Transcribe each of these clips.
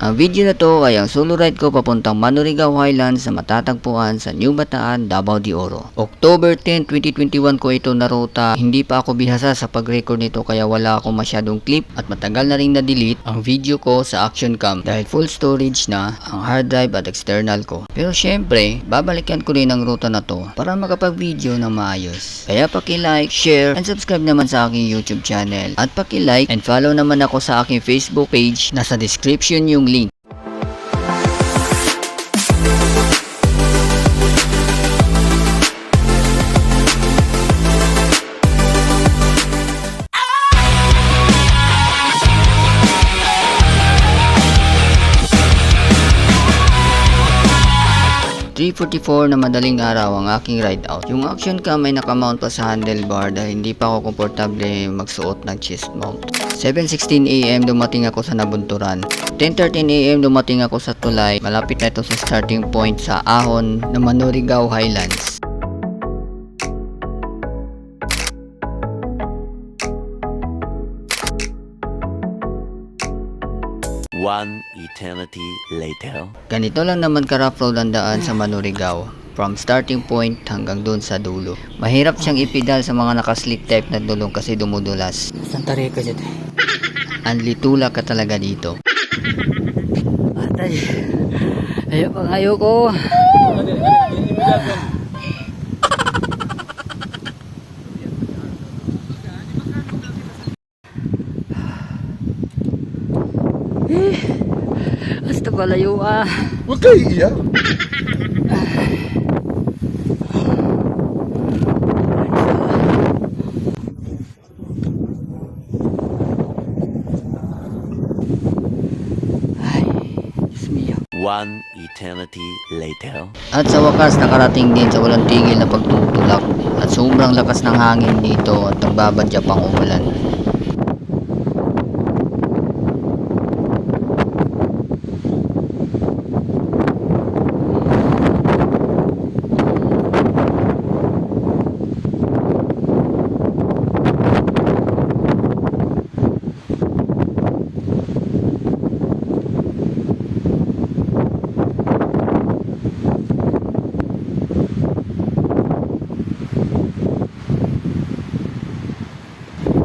Ang video na to ay ang solo ride ko papuntang Manurigao Highlands na matatagpuan sa New Bataan, Davao de Oro. October 10, 2021 ko ito na ruta. Hindi pa ako bihasa sa pag-record nito kaya wala akong masyadong clip at matagal na rin na-delete ang video ko sa action cam dahil full storage na ang hard drive at external ko. Pero syempre, babalikan ko rin ang ruta na to para makapag-video na maayos. Kaya paki-like, share, and subscribe naman sa aking YouTube channel. At paki-like and follow naman ako sa aking Facebook page. Nasa description yung link. .344 na madaling araw ang aking ride out. Yung action cam ay nakamount pa sa handlebar dahil hindi pa ako komportable magsuot ng chest mount. 7:16 AM dumating ako sa Nabunturan. 10:13 AM dumating ako sa Tulay. Malapit na ito sa starting point sa ahon ng Manurigao Highlands. One eternity later. Ganito lang naman ka-rough road ang daan sa Manurigao. From starting point hanggang doon sa dulo. Mahirap siyang ipidal sa mga nakaslick type na dulong kasi dumudulas. Santa Rica dyan. Anlitula ka talaga dito. Atay. Ayoko. Basta palayo ah. Huwag kayo iiyak. Ay, Diyos mio. One eternity later. At sa wakas nakarating din sa walang tigil na pagtutulak at sobrang lakas ng hangin dito at nagbabadya pang umulan.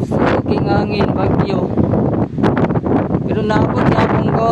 Saking hangin, bagyo. Pero naabot yapon ko.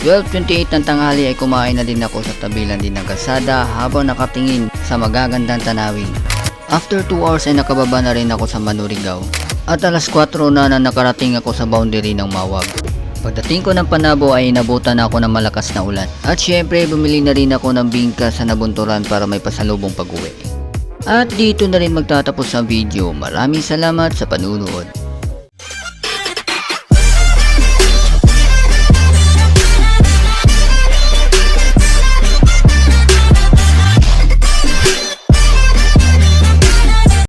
.28 ng tanghali ay kumain na din ako sa tabilan din ng kalsada habang nakatingin sa magagandang tanawin. After 2 hours ay nakababa na rin ako sa Manurigao at alas 4 na nakarating ako sa boundary ng Mawag. Pagdating ko ng Panabo ay inabutan ako ng malakas na ulan at syempre bumili na rin ako ng bingka sa Nabunturan para may pasalubong pag-uwi. At dito na rin magtatapos ang video. Maraming salamat sa panunood.